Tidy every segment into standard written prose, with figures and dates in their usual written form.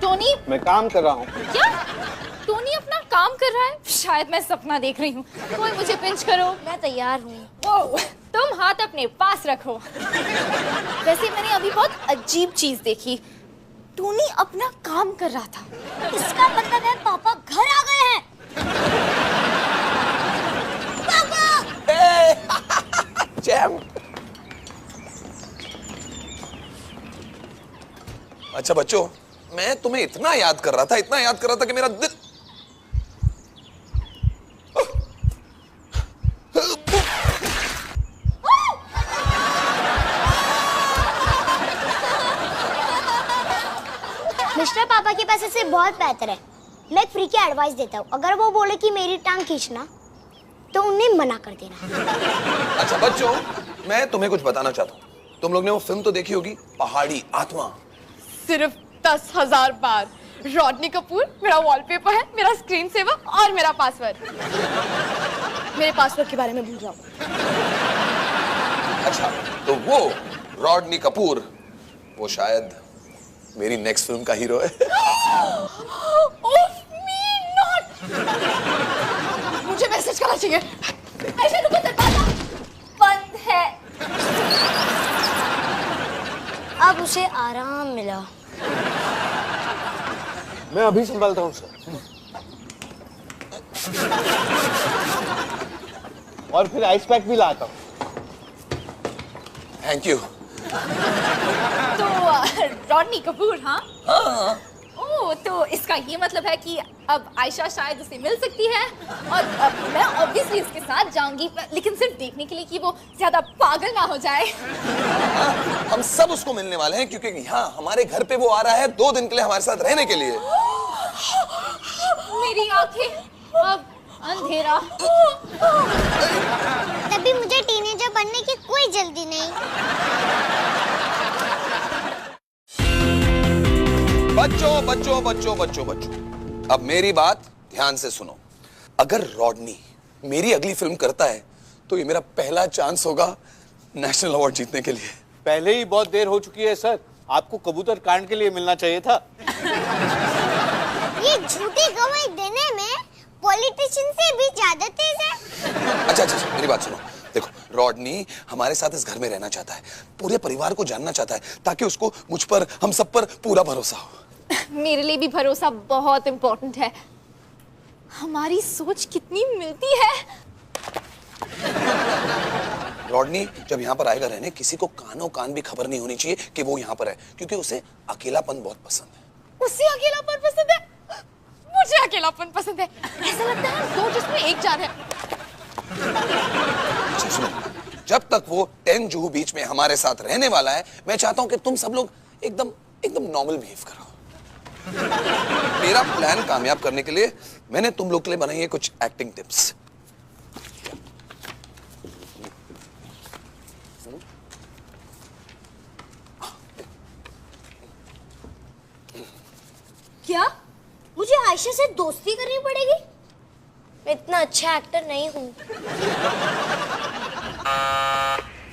Tony, मैं काम कर रहा हूँ। क्या? टोनी अपना काम कर रहा है? शायद मैं सपना देख रही हूँ। कोई मुझे पिंच करो। मैं तैयार हूँ। तुम हाथ अपने पास रखो। वैसे मैंने अभी बहुत अजीब चीज देखी। टोनी अपना काम कर रहा था। इसका मतलब है पापा घर आ गए हैं। पापा! जैम। अच्छा बच्चों, मैं तुम्हें इतना याद कर रहा था कि मेरा दिल। मिस्टर पापा के पास इससे बहुत बेहतर है। मैं एक फ्री की एडवाइस देता हूँ, अगर वो बोले कि मेरी टांग खींचना तो उन्हें मना कर देना। अच्छा बच्चों, मैं तुम्हें कुछ बताना चाहता हूँ। तुम लोग ने वो फिल्म तो देखी होगी, पहाड़ी आत्मा। सिर्फ 10,000 बार। रॉडनी कपूर मेरा वॉलपेपर है, मेरा स्क्रीन सेवर और मेरा पासवर्ड। मेरे पासवर्ड के बारे में भूल जाओ। अच्छा, तो वो रॉडनी कपूर, वो शायद मेरी नेक्स्ट फिल्म का हीरो है। Of me not! मुझे मैसेज करना चाहिए। ऐसे रुको, दरवाजा बंद है। अब उसे आराम मिला। मैं अभी संभालता हूँ सर। और फिर आइस पैक भी लाता हूँ। Thank you. तो रॉडनी कपूर, हाँ? हाँ। ओह, तो इसका ये मतलब है कि अब आयशा शायद उसे मिल सकती है और मैं ऑब्वियसली उसके साथ जाऊंगी, लेकिन सिर्फ देखने के लिए कि वो ज्यादा पागल ना हो जाए। हम सब उसको मिलने वाले हैं क्योंकि यहाँ हमारे घर पे वो आ रहा है 2 दिन के लिए हमारे साथ रहने के लिए। मेरी आंखें, अब अंधेरा। तभी मुझे टीनेजर बनने की कोई जल्दी नहीं। बच्चों, अब मेरी बात ध्यान से सुनो। अगर रॉडनी मेरी अगली फिल्म करता है तो ये मेरा पहला चांस होगा नेशनल अवार्ड जीतने के लिए। पहले ही बहुत देर हो चुकी है सर, आपको कबूतर कांड के लिए मिलना चाहिए था। ये झूठी गवाही देने में पॉलिटिशियन से भी ज्यादा तेज है। अच्छा, मेरी बात सुनो। देखो, रॉडनी हमारे साथ इस घर में रहना चाहता है, पूरे परिवार को जानना चाहता है, ताकि उसको मुझ पर, हम सब पर पूरा भरोसा हो। मेरे लिए भी भरोसा बहुत इम्पोर्टेंट है। हमारी सोच कितनी मिलती है। रॉडनी जब यहाँ पर आएगा रहने, किसी को कानों कान भी खबर नहीं होनी चाहिए कि वो यहाँ पर है, क्योंकि उसे अकेलापन बहुत पसंद है। उसे अकेलापन पसंद है? मुझे अकेलापन पसंद है। ऐसा लगता है दो जिसमें एक जान है। अच्छा सुनो, जब तक वो टेंग जुहू बीच में हमारे साथ रहने वाला है, मैं चाहता हूँ कि तुम सब लोग एकदम नॉर्मल बिहेव करो। मेरा प्लान कामयाब करने के लिए मैंने तुम लोग के लिए बनाई है कुछ एक्टिंग टिप्स। क्या मुझे आयशा से दोस्ती करनी पड़ेगी? मैं इतना अच्छा एक्टर नहीं हूँ।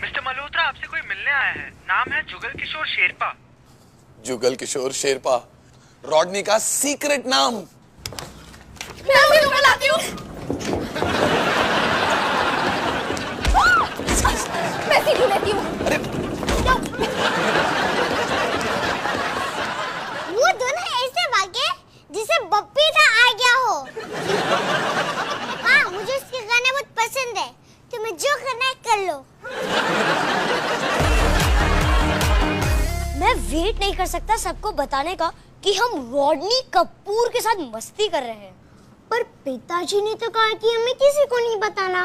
मिस्टर मल्होत्रा, आपसे कोई मिलने आया है। नाम है जुगल किशोर शेरपा। जुगल किशोर शेरपा, रॉडनी का सीक्रेट नाम। मैं अभी तुम्हें लाती हूँ। मैं सीधी लेती हूँ। अरे वो दोनों ऐसे भागे जिसे बप्पी था आ गया हो। हाँ, मुझे उसके गाने बहुत पसंद है। तुम्हें जो करना है कर लो। मैं वेट नहीं कर सकता सबको बताने का कि हम रॉडनी कपूर के साथ मस्ती कर रहे हैं। पर पिताजी ने तो कहा कि हमें किसी को नहीं बताना।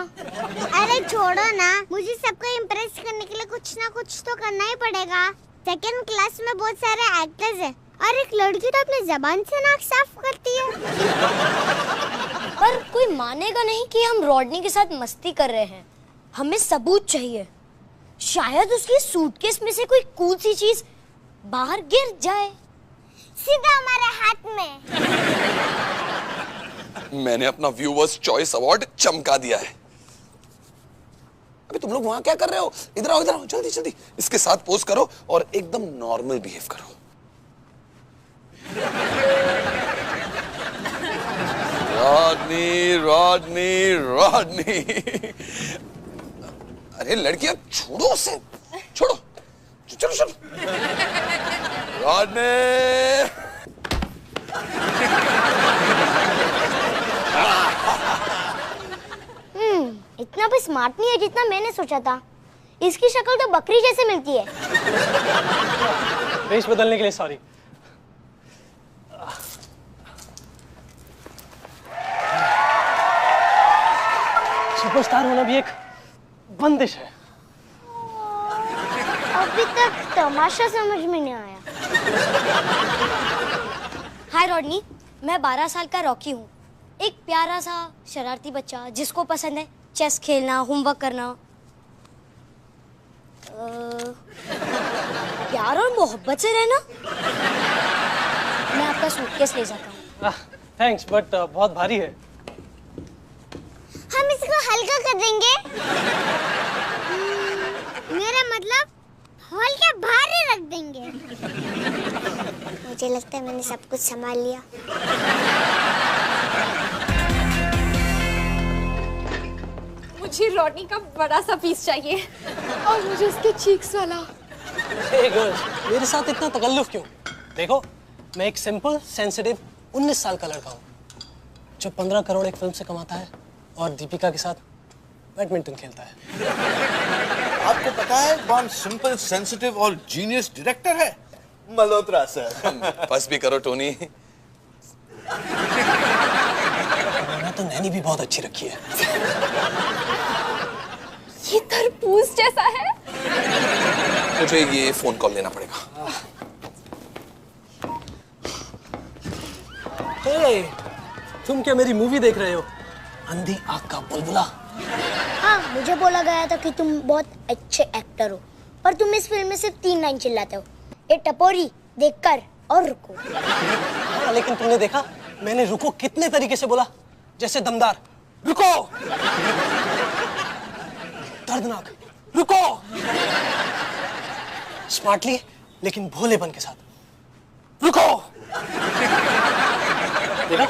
अरे छोड़ो ना, मुझे सबको इम्प्रेस करने के लिए कुछ ना कुछ तो करना ही पड़ेगा। सेकंड क्लास में बहुत सारे एक्टर्स हैं और एक लड़की तो अपनी जबान से नाक साफ करती है। पर कोई मानेगा नहीं कि हम रॉडनी के साथ मस्ती कर रहे हैं। हमें सबूत चाहिए। शायद उसकी सूटकेस में से कोई कूल सी चीज बाहर गिर जाए, सीधा हमारे हाथ में। मैंने अपना व्यूअर्स चॉइस अवार्ड चमका दिया है। अबे तुम लोग वहां क्या कर रहे हो? इधर आओ, जल्दी जल्दी इसके साथ पोज करो और एकदम नॉर्मल बिहेव करो। रॉडनी रॉडनी रॉडनी, अरे लड़कियां छोड़ो उसे, छोड़ो, चलो चलो। रॉडनी, इतना भी स्मार्ट नहीं है जितना मैंने सोचा था। इसकी शक्ल तो बकरी जैसे मिलती है। वेश बदलने के लिए सॉरी। सुपरस्टार होना भी एक बंदिश है। अभी तक तमाशा समझ में नहीं आया। हाय रॉडनी, मैं 12 साल का रॉकी हूँ। एक प्यारा सा शरारती बच्चा जिसको पसंद है चेस खेलना, होमवर्क करना, प्यार और मोहब्बत से रहना। मैं आपका सूटकेस ले जाता हूँ। थैंक्स, बट बहुत भारी है। हम इसको हल्का कर देंगे। मेरा मतलब हल्का भारी रख देंगे। मुझे लगता है मैंने सब कुछ संभाल लिया। मुझे रॉडनी का बड़ा सा पीस चाहिए और मुझे उसके चीक्स वाला। हे गर्ल्स, मेरे साथ इतना तकल्लुफ क्यों? देखो, मैं एक सिंपल, सेंसिटिव 19 साल का लड़का हूँ जो 15 करोड़ एक फिल्म से कमाता है और दीपिका के साथ बैडमिंटन खेलता है। आपको पता है कौन सिंपल, सेंसिटिव और जीनियस डायरेक्टर है? मल्होत्रा सर। बस भी करो टोनी। मैंने तो नैनी भी बहुत अच्छी रखी है। ये तरबूज जैसा है। मुझे ये फोन कॉल लेना पड़ेगा। हे, तुम क्या मेरी मूवी देख रहे हो? अंधी आग का बुलबुला। हाँ, मुझे बोला गया था कि तुम बहुत अच्छे एक्टर हो, पर तुम इस फिल्म में सिर्फ 3 लाइन चिल्लाते हो। ए टपोरी, देखकर और रुको। हाँ, लेकिन तुमने देखा मैंने रुको कितने तरीके से बोला? जैसे दमदार रुको, दर्दनाक रुको, स्मार्टली लेकिन भोलेपन के साथ रुको। देखा?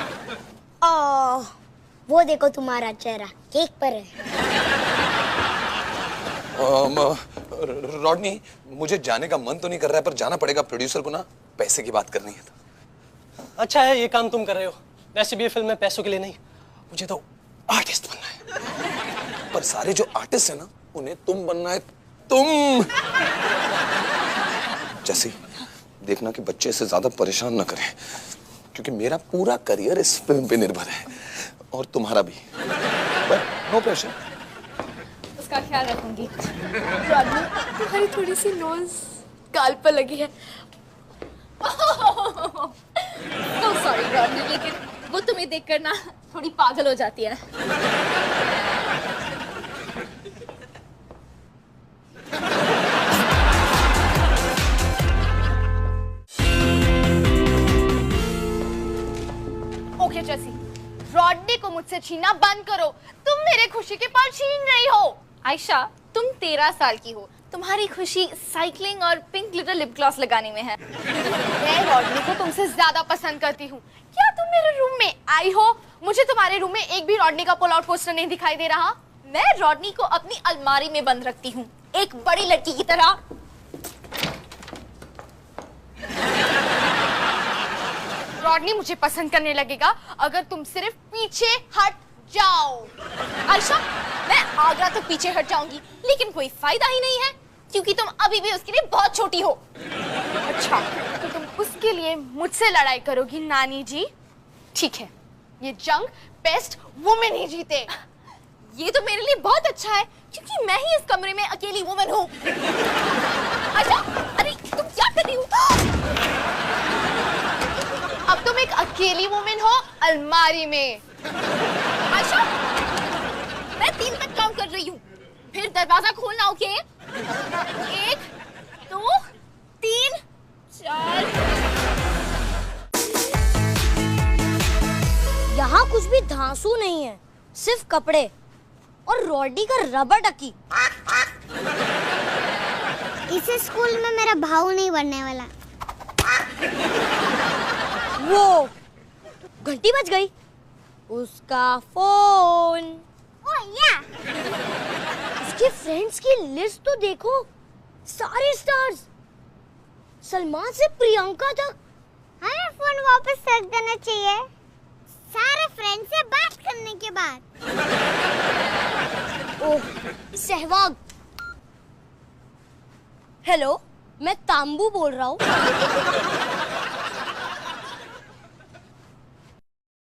वो देखो तुम्हारा चेहरा केक पर है। रॉडनी, मुझे जाने का मन तो नहीं कर रहा है, पर जाना पड़ेगा। प्रोड्यूसर को ना पैसे की बात करनी है तो। अच्छा है ये काम तुम कर रहे हो। वैसे भी ये फिल्म में पैसों के लिए नहीं, मुझे तो आर्टिस्ट बनना है। पर सारे जो आर्टिस्ट है ना, उन्हें तुम बनना है। तुम जैसे देखना कि बच्चे से ज्यादा परेशान ना करें, क्योंकि मेरा पूरा करियर इस फिल्म पे निर्भर है और तुम्हारा भी। No pressure. उसका ख्याल रखूंगी। रॉडनी, तुम्हारी थोड़ी सी नोज गाल पर लगी है। तो सॉरी रॉडनी, लेकिन वो तुम्हें देखकर ना थोड़ी पागल हो जाती है। ओके जेसी, रॉडनी को मुझसे छीनना बंद करो। तुम मेरे खुशी के पल छीन रही हो। आयशा, तुम 13 साल की हो। तुम्हारी खुशी साइकिलिंग और पिंक लिटिल लिप ग्लॉस लगाने में है। मैं रॉडनी को तुमसे ज्यादा पसंद करती हूँ। क्या तुम मेरे रूम में आई हो? मुझे तुम्हारे रूम में एक भी रॉडनी का पुल आउट पोस्टर नहीं दिखाई दे रहा। मैं रॉडनी को अपनी अलमारी में बंद रखती हूँ, एक बड़ी लड़की की तरह। रॉडनी मुझे पसंद करने लगेगा अगर तुम सिर्फ पीछे हट जाओ। आयशा, मैं आगरा तक पीछे हट जाऊंगी, लेकिन कोई फायदा ही नहीं है क्योंकि तुम अभी भी उसके लिए बहुत छोटी हो। अच्छा, तो तुम उसके लिए मुझसे लड़ाई करोगी नानी जी? ठीक है, ये जंग बेस्ट वुमेन ही जीते। ये तो मेरे लिए बहुत अच्छा है क्योंकि मैं ही इस कमरे में अकेली वुमेन हूँ। आयशा, अरे तुम क्या कर रही हो? अब तुम एक अकेली वुमेन हो अलमारी में। आयशा, मैं 3 तक काउंट कर रही हूँ, फिर दरवाजा खोलना। ओके? 1 2 3 4। यहाँ कुछ भी धांसू नहीं है, सिर्फ कपड़े और रॉडी का रबर डकी। इस स्कूल में मेरा भाऊ नहीं बनने वाला। वो घंटी बज गई। उसका फोन। ओह या, उसके फ्रेंड्स की लिस्ट तो देखो, सारे स्टार्स, सलमान से प्रियंका तक। हमें फोन वापस रख देना चाहिए, सारे फ्रेंड से बात करने के बाद। ओह सहवाग। हेलो, मैं तांबू बोल रहा हूँ।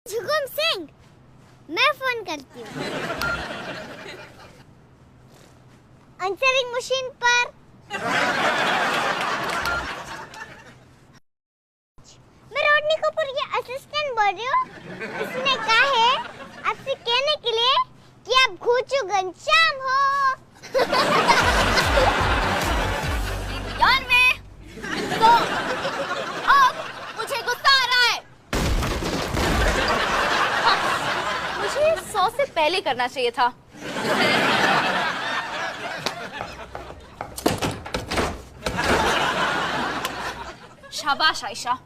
जुगम सिंह, मैं फोन करती हूँ। आंसरिंग मशीन पर। मैं रोडनी कपूर की असिस्टेंट बोल रही हूँ। उसने कहा है आपसे कहने के लिए कि आप घूचू घनश्याम हो। यार में तो अब मुझे गुस्सा आ रहा है। मुझे 100 से पहले करना चाहिए था। शाबाश आयशा।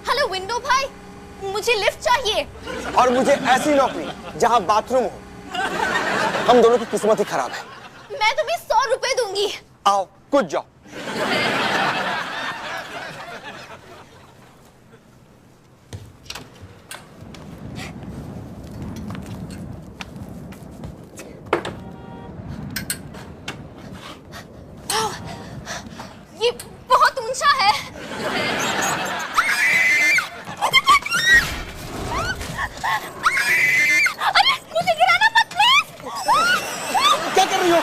हेलो विंडो भाई, मुझे लिफ्ट चाहिए। और मुझे ऐसी नौकरी जहां बाथरूम हो। हम दोनों की किस्मत ही खराब है। मैं तुम्हें 100 रुपए दूंगी। आओ कूद जाओ। ये बहुत ऊंचा है। अरे मुझे गिराना मत प्लीज। क्या कर रही हो?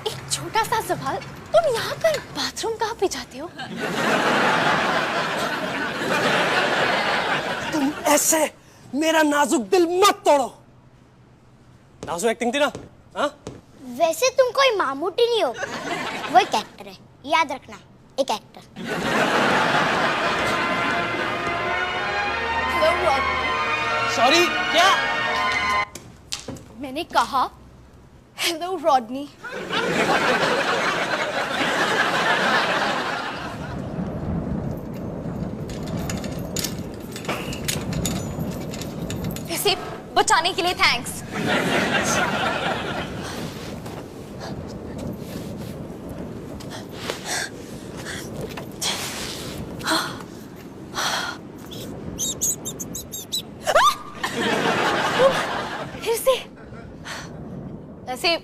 एक छोटा सा सवाल, तुम यहाँ पर बाथरूम कहाँ पे जाते हो? तुम ऐसे मेरा नाजुक दिल मत तोड़ो। नाजुक एक्टिंग थी ना? हाँ? वैसे तुम कोई मामूटी नहीं हो, वो एक एक्टर है, याद रखना, एक एक्टर। सॉरी क्या? मैंने कहा हेलो रॉडनी। वैसे बचाने के लिए थैंक्स। फिर से। वैसे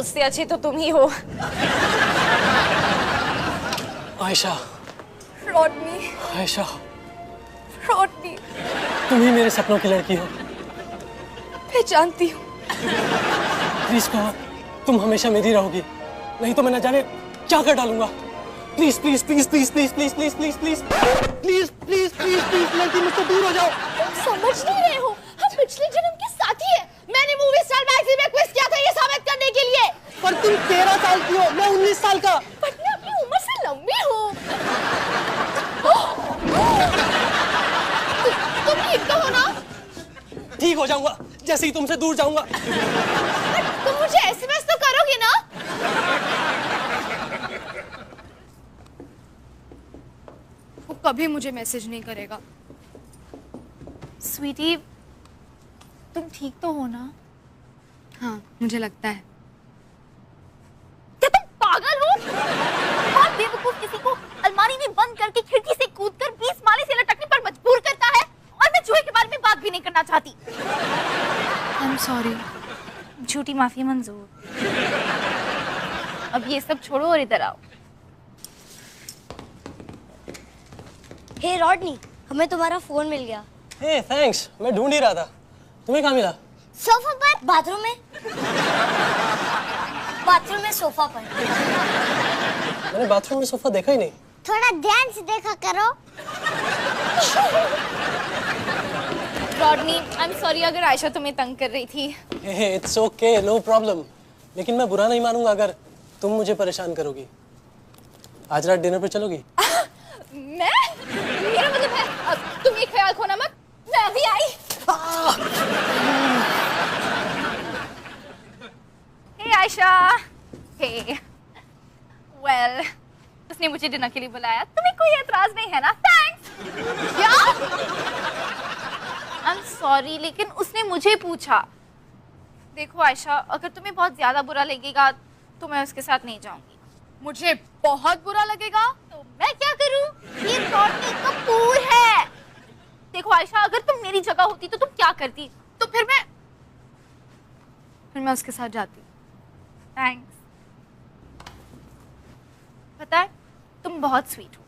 उससे अच्छी तो तुम ही हो। आयशा, रॉडनी, आयशा, रॉडनी, तुम ही मेरे सपनों की लड़की हो। मैं जानती हूँ। प्लीज कहो, तुम हमेशा मेरी रहोगी, नहीं तो मैं न जाने क्या कर डालूंगा। Please please please please please please please please please please please please please लड़की, मुझसे दूर हो जाओ। तुम समझ नहीं रहे हो, हम पिछले जन्म के साथी हैं। मैंने मूवी स्टार मैगजीन में क्विज किया था ये साबित करने के लिए। पर तुम 13 साल की हो, मैं 19 साल का। पर मैं अपनी उम्र से लंबी हूँ। तुम ठीक तो हो ना? ठीक हो जाऊंगा जैसे ही तुमसे दूर जाऊंगा। तुम मुझे एसएमएस तो करोगे ना? वो कभी मुझे मैसेज नहीं करेगा। स्वीटी, तुम ठीक तो हो ना? हाँ, मुझे लगता है। क्या तुम पागल हो? कौन बेवकूफ किसी को अलमारी में बंद करके खिड़की से कूदकर 20 माले से लटकने पर मजबूर करता है? और मैं चूहे के बारे में बात भी नहीं करना चाहती। I'm sorry। झूठी माफी मंजूर। अब ये सब छोड़ो और इधर आओ। हे रॉडनी, हमें तुम्हारा फोन मिल गया। हे थैंक्स, मैं ढूंढ ही रहा था। तुम्हें कहाँ मिला? सोफा पर। बाथरूम में। बाथरूम में सोफा पर। मैंने बाथरूम में सोफा देखा ही नहीं। थोड़ा ध्यान से देखा करो। रॉडनी, I'm sorry अगर आयशा तुम्हें तंग कर रही थी। हे इट्स ओके, नो प्रॉब्लम। लेकिन मैं बुरा नहीं मानूंगा अगर तुम मुझे परेशान करोगी। आज रात डिनर पे चलोगी? मैं? मेरा मतलब है तुम ये ख्याल खोना मत, मैं अभी आई। मुझे डिनर के लिए बुलाया, तुम्हें कोई एतराज नहीं है ना? थैंक्स। क्या? आई एम सॉरी, लेकिन उसने मुझे पूछा। देखो आयशा, अगर तुम्हें बहुत ज्यादा बुरा लगेगा तो मैं उसके साथ नहीं जाऊंगी। मुझे बहुत बुरा लगेगा तो मैं क्या करूं? ये रॉडनी कपूर है। देखो आयशा, अगर तुम मेरी जगह होती तो तुम क्या करती? तो फिर मैं उसके साथ जाती। थैंक्स। पता है, तुम बहुत स्वीट हो।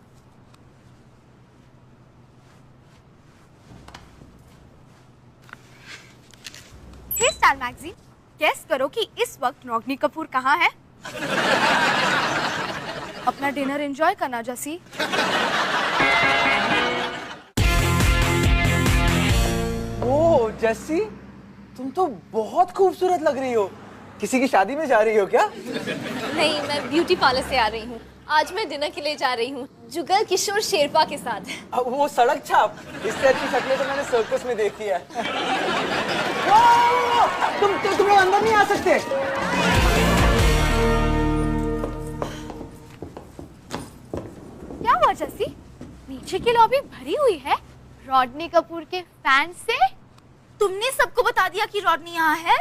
हे स्टार मैगजीन, गेस करो कि इस वक्त रॉडनी कपूर कहाँ है? अपना डिनर एंजॉय करना जैसी। ओह जस्सी, तुम तो बहुत खूबसूरत लग रही हो। किसी की शादी में जा रही हो क्या? नहीं, मैं ब्यूटी पार्लर से आ रही हूँ। आज मैं डिनर के लिए जा रही हूँ जुगल किशोर शेरपा के साथ। वो सड़क छाप, इससे अच्छी शक्लें तो मैंने सर्कस में देखी है। तुम लोग अंदर नहीं आ सकते। क्या हुआ जैसी? नीचे की लॉबी भरी हुई है रॉडनी कपूर के फैन से। तुमने सबको बता दिया कि रॉडनी यहाँ है?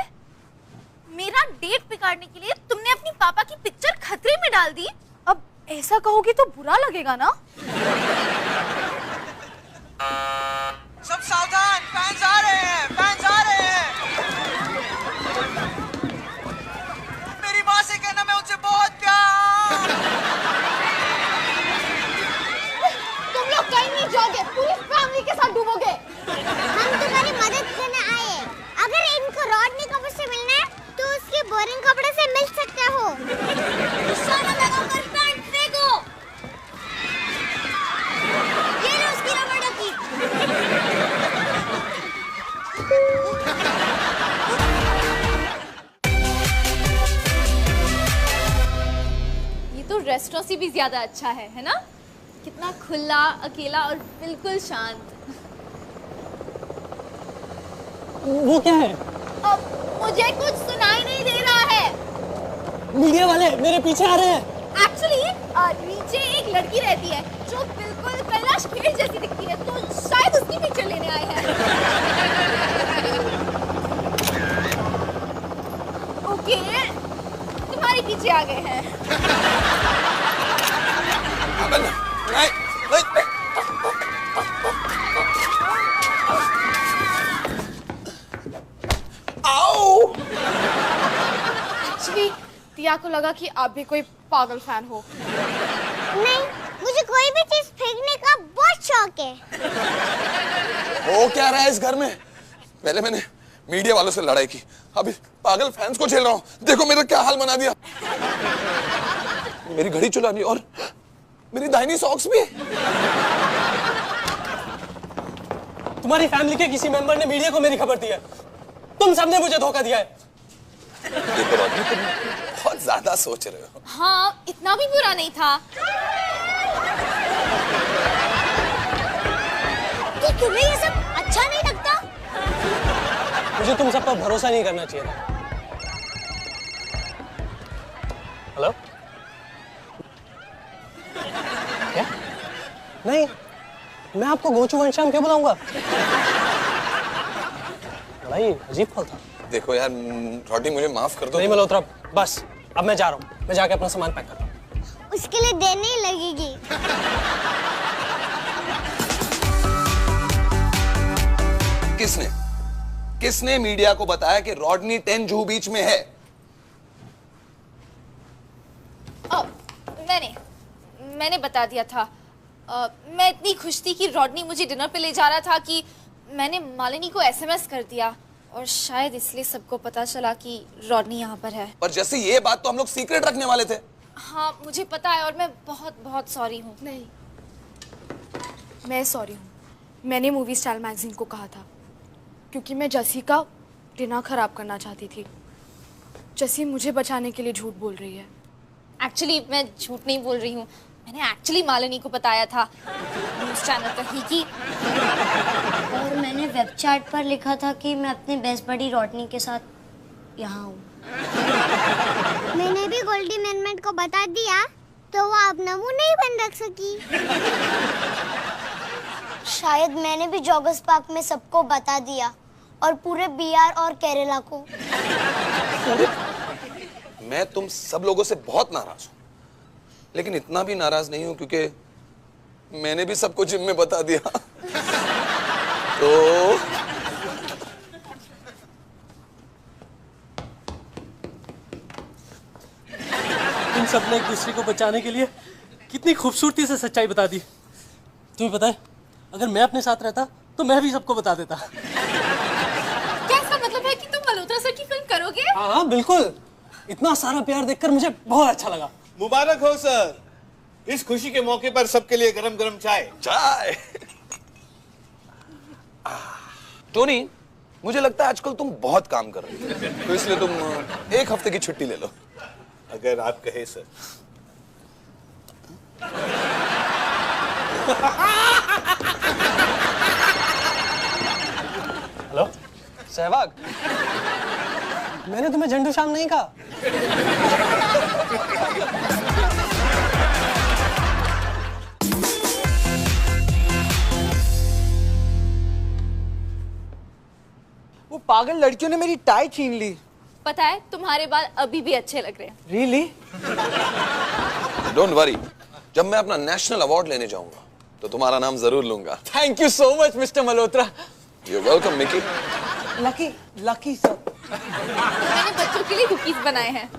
मेरा डेट बिगाड़ने के लिए तुमने अपनी पापा की पिक्चर खतरे में डाल दी। अब ऐसा कहोगी तो बुरा लगेगा ना? सब सावधान, फैंस आ रहे हैं, फैंस आ रहे हैं। मेरी माँ से कहना मैं उनसे बहुत प्यार। तुम लोग कहीं नहीं जाओगे, पूरी फैमिली के साथ डूबोगे। हम तुम्हारी मदद करने आए। अगर इनको रॉडनी कपूर से मिलना है तो उसके बोरिंग कपड़े से मिल सकते हो। निशाना लगाकर पैंट फेंको। ये लो उसकी रबड़ डकी। ये तो रेस्टोरेंट से भी ज्यादा अच्छा है ना? कितना खुला, अकेला और बिल्कुल शांत। वो क्या है? अब मुझे कुछ सुनाई नहीं दे रहा है। मीडिया वाले मेरे पीछे आ रहे हैं। एक्चुअली नीचे एक लड़की रहती है जो बिल्कुल कैलाश खेर जैसी दिखती है, तो शायद उसकी पिक्चर लेने आए हैं। ओके, तुम्हारे पीछे आ गए हैं। एक्चुअली दिया को लगा कि आप भी कोई पागल फैन हो। नहीं, मुझे कोई भी चीज फेंकने का बहुत शौक है। हो क्या रहा है इस घर में? पहले मैंने मीडिया वालों से लड़ाई की, अभी पागल फैंस को झेल रहा हूँ। देखो मेरा क्या हाल बना दिया। मेरी घड़ी चुरानी और मेरी दाहिनी सॉक्स भी। तुम्हारी फैमिली के किसी मेंबर ने मीडिया को मेरी खबर दी है। तुम सबने मुझे धोखा दिया है। देखो रॉडनी, तुम बहुत ज्यादा सोच रहे हो। हाँ, इतना भी बुरा नहीं था। तो तुम्हें ये सब अच्छा नहीं लगता? मुझे तुम सब पर भरोसा नहीं करना चाहिए था। हेलो? क्या? नहीं, मैं आपको गोचू वंशाम क्यों बुलाऊंगा? भाई अजीब कॉल था। देखो यार रॉडनी, मुझे माफ कर दो। नहीं मल्होत्रा, बस अब मैं जा रहा हूँ। मैं जाके अपना सामान पैक करता हूँ। उसके लिए देर नहीं लगेगी। किसने मीडिया को बताया कि रॉडनी 10 जुहू बीच में है? मैंने बता दिया था। मैं इतनी खुश थी कि रॉडनी मुझे डिनर पे ले जा रहा था कि मैंने मालिनी को एसएमएस कर दिया, और शायद इसलिए सबको पता चला कि रॉडनी यहाँ पर है। पर जैसे ये बात तो हम लोग सीक्रेट रखने वाले थे। हाँ, मुझे पता है और मैं बहुत बहुत सॉरी हूँ। नहीं, मैं सॉरी हूँ। मैंने मूवी स्टाइल मैगजीन को कहा था क्योंकि मैं जसी का डिनर खराब करना चाहती थी। जसी मुझे बचाने के लिए झूठ बोल रही है। एक्चुअली मैं झूठ नहीं बोल रही हूँ, मैंने एक्चुअली मालिनी को बताया था न्यूज़ चैनल पर ही की। और मैंने वेब चैट पर लिखा था कि मैं अपने बेस्ट बडी रॉडनी के साथ यहाँ हूँ। मैंने भी गोल्डी मैनमेंट को बता दिया तो वो अपना मुंह नहीं बंद रख सकी। शायद मैंने भी जॉगर्स पार्क में सबको बता दिया और पूरे बिहार और केरला को। मैं तुम सब लोगों से बहुत नाराज हूं, लेकिन इतना भी नाराज नहीं हूं क्योंकि मैंने भी सबको जिम में बता दिया। तो तुम सबने एक दूसरे को बचाने के लिए कितनी खूबसूरती से सच्चाई बता दी। तुम्हें पता है, अगर मैं अपने साथ रहता तो मैं भी सबको बता देता। क्या इसका मतलब है कि तुम मल्होत्रा सर की फिल्म करोगे? हाँ बिल्कुल, इतना सारा प्यार देखकर मुझे बहुत अच्छा लगा। मुबारक हो सर, इस खुशी के मौके पर सबके लिए गरम गरम चाय। चाय। टोनी, मुझे लगता है आजकल तुम बहुत काम कर रहे हो, तो इसलिए तुम एक हफ्ते की छुट्टी ले लो। अगर आप कहे सर। हेलो सहवाग, मैंने तुम्हें झंडू श्याम नहीं कहा। वो पागल लड़कियों ने मेरी टाई छीन ली। पता है, तुम्हारे बाल अभी भी अच्छे लग रहे हैं। रियली? डोंट वरी, जब मैं अपना नेशनल अवार्ड लेने जाऊंगा तो तुम्हारा नाम जरूर लूंगा। Thank you so much mister Malhotra. You're welcome, Mickey. Lucky sir. मैंने बच्चों के लिए कुकीज बनाए हैं।